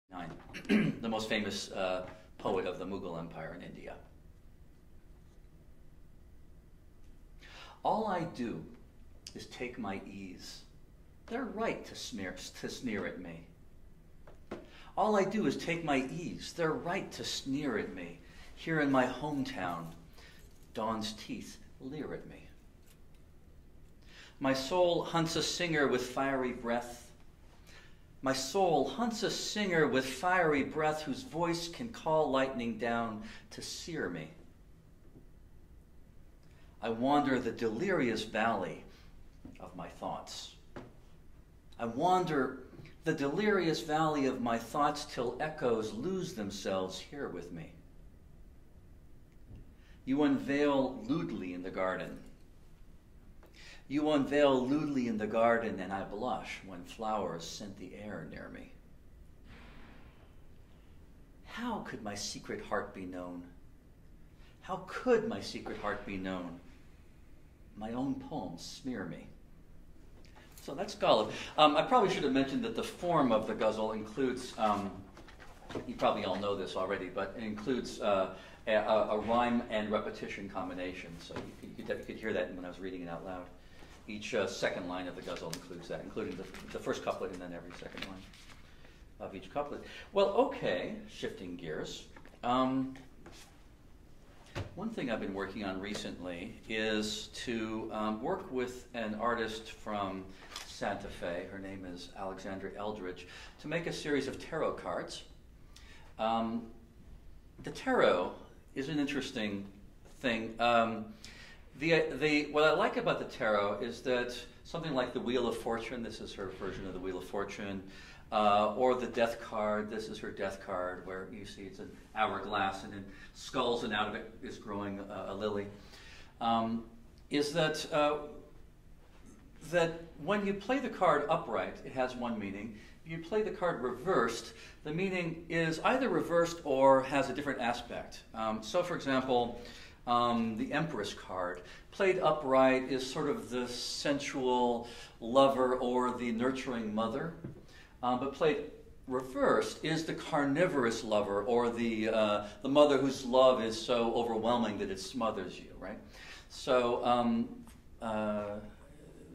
The most famous poet of the Mughal Empire in India. All I do is take my ease. They're right to sneer at me. All I do is take my ease. They're right to sneer at me. Here in my hometown, dawn's teeth leer at me. My soul hunts a singer with fiery breath. My soul hunts a singer with fiery breath whose voice can call lightning down to sear me. I wander the delirious valley of my thoughts. I wander the delirious valley of my thoughts till echoes lose themselves here with me. You unveil lewdly in the garden. You unveil lewdly in the garden, and I blush when flowers scent the air near me. How could my secret heart be known? How could my secret heart be known? My own poems smear me. So that's Ghalib. I probably should have mentioned that the form of the ghazal includes, you probably all know this already, but it includes a rhyme and repetition combination. So you could hear that when I was reading it out loud. Each second line of the ghazal includes that, including the first couplet and then every second line of each couplet. Well, okay, shifting gears. One thing I've been working on recently is to work with an artist from Santa Fe. Her name is Alexandra Eldridge, to make a series of tarot cards. The tarot is an interesting thing. What I like about the tarot is that something like the Wheel of Fortune, this is her version of the Wheel of Fortune, or the Death card, this is her Death card, where you see it's an hourglass and then skulls and out of it is growing a lily, is that that when you play the card upright, it has one meaning. If you play the card reversed, the meaning is either reversed or has a different aspect. So for example, the Empress card, played upright, is sort of the sensual lover or the nurturing mother. But played reversed is the carnivorous lover, or the mother whose love is so overwhelming that it smothers you, right? So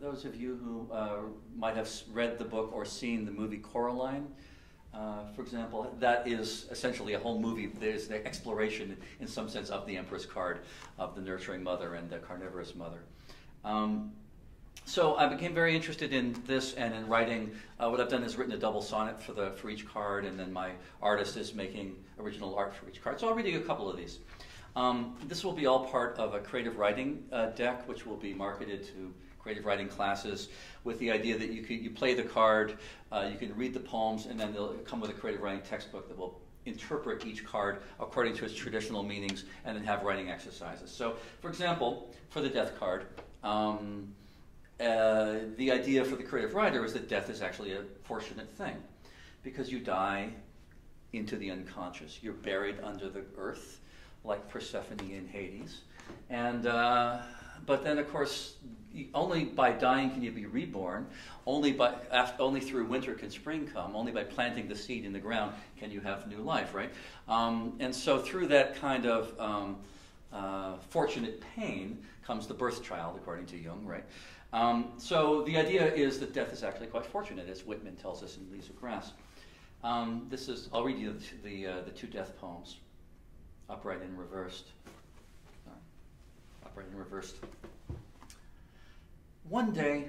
those of you who might have read the book or seen the movie Coraline, for example, that is essentially a whole movie. There's the exploration, in some sense, of the Empress card, of the nurturing mother and the carnivorous mother. So I became very interested in this and in writing. What I've done is written a double sonnet for each card, and then my artist is making original art for each card. So I'll read you a couple of these. This will be all part of a creative writing deck, which will be marketed to creative writing classes, with the idea that you play the card, you can read the poems, and then they'll come with a creative writing textbook that will interpret each card according to its traditional meanings, and then have writing exercises. So, for example, for the Death card, the idea for the creative writer is that death is actually a fortunate thing, because you die into the unconscious. You're buried under the earth, like Persephone in Hades. And but then, of course, only by dying can you be reborn. Only through winter can spring come. Only by planting the seed in the ground can you have new life, right? And so through that kind of fortunate pain comes the birth child, according to Jung, right? So the idea is that death is actually quite fortunate, as Whitman tells us in Leaves of Grass. I'll read you the two death poems, upright and reversed. Upright and reversed. One day,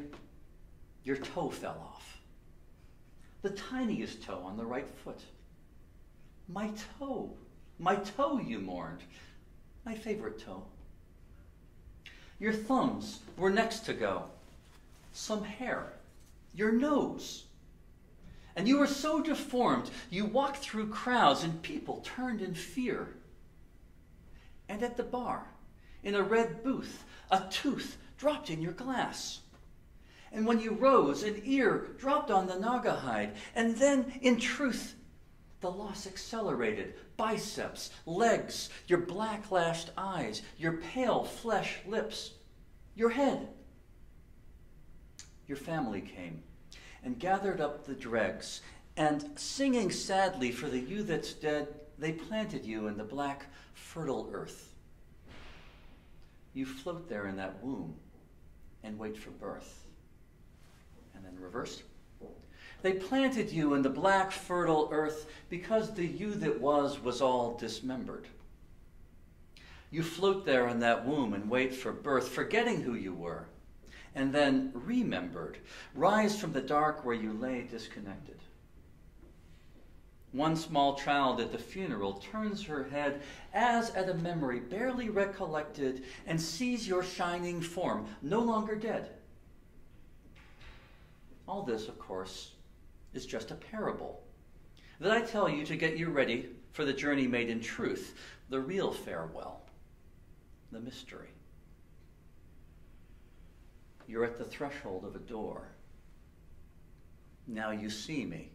your toe fell off. The tiniest toe on the right foot. My toe, you mourned. My favorite toe. Your thumbs were next to go. Some hair. Your nose. And you were so deformed, you walked through crowds and people turned in fear. And at the bar, in a red booth, a tooth dropped in your glass. And when you rose, an ear dropped on the naga hide. And then, in truth, the loss accelerated. Biceps, legs, your black-lashed eyes, your pale flesh lips, your head. Your family came and gathered up the dregs And singing sadly for the you that's dead, they planted you in the black, fertile earth. You float there in that womb and wait for birth. And then reverse. They planted you in the black, fertile earth because the you that was all dismembered. You float there in that womb and wait for birth, forgetting who you were, and then remembered, rise from the dark where you lay disconnected. One small child at the funeral turns her head as at a memory barely recollected and sees your shining form, no longer dead. All this, of course, is just a parable that I tell you to get you ready for the journey made in truth, the real farewell, the mystery. You're at the threshold of a door. Now you see me.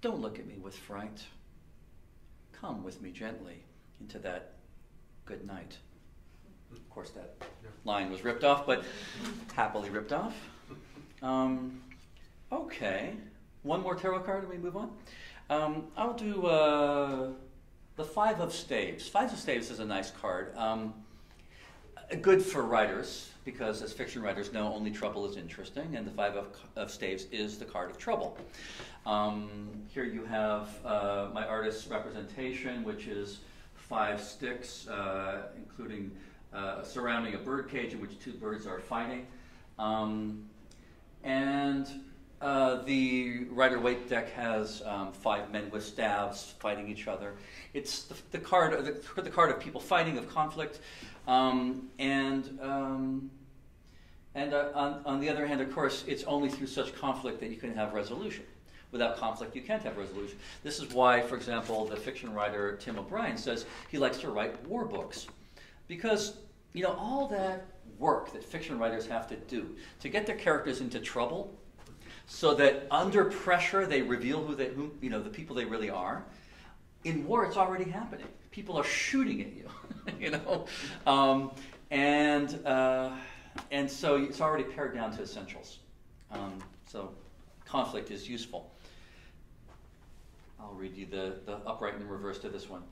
Don't look at me with fright. Come with me gently into that good night. Of course, that line was ripped off, but happily ripped off. Okay. One more tarot card and we move on. I'll do the Five of Staves. Five of Staves is a nice card. Good for writers, because as fiction writers know, only trouble is interesting, and the Five of Staves is the card of trouble. Here you have my artist's representation, which is 5 sticks, including surrounding a bird cage in which 2 birds are fighting. The Rider-Waite deck has 5 men with staves fighting each other. It's the card of people fighting, of conflict. On the other hand, of course, it's only through such conflict that you can have resolution. Without conflict, you can't have resolution. This is why, for example, the fiction writer Tim O'Brien says he likes to write war books. Because, you know, all that work that fiction writers have to do to get their characters into trouble so that under pressure they reveal the people they really are. In war, it's already happening. People are shooting at you, you know? And so it's already pared down to essentials. So conflict is useful. I'll read you the upright and reverse to this one.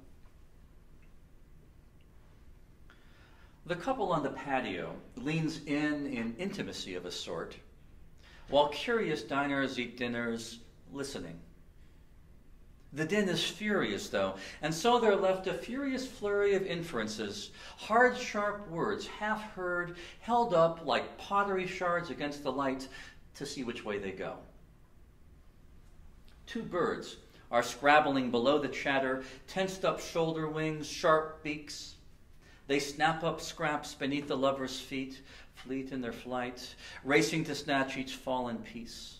The couple on the patio leans in intimacy of a sort, while curious diners eat dinners listening. The din is furious, though, and so they're left a furious flurry of inferences, hard, sharp words, half heard, held up like pottery shards against the light to see which way they go. 2 birds are scrabbling below the chatter, tensed up shoulder wings, sharp beaks. They snap up scraps beneath the lover's feet, fleet in their flight, racing to snatch each fallen piece.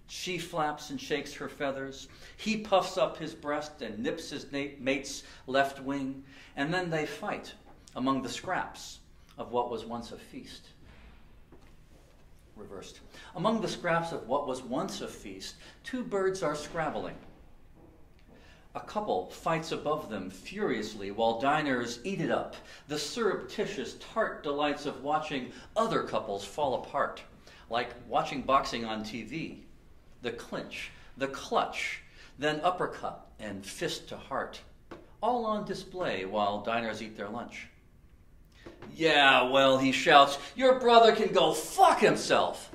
She flaps and shakes her feathers. He puffs up his breast and nips his mate's left wing. And then they fight among the scraps of what was once a feast. Reversed. Among the scraps of what was once a feast, 2 birds are scrabbling. A couple fights above them furiously while diners eat it up, the surreptitious, tart delights of watching other couples fall apart, like watching boxing on TV. The clinch, the clutch, then uppercut and fist to heart, all on display while diners eat their lunch. Yeah, well, he shouts, your brother can go fuck himself,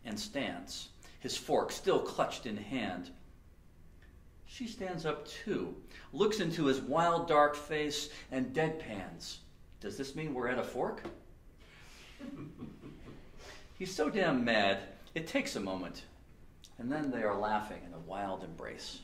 and stands, his fork still clutched in hand. She stands up too, looks into his wild dark face and deadpans. Does this mean we're at a fork? He's so damn mad, it takes a moment. And then they are laughing in a wild embrace.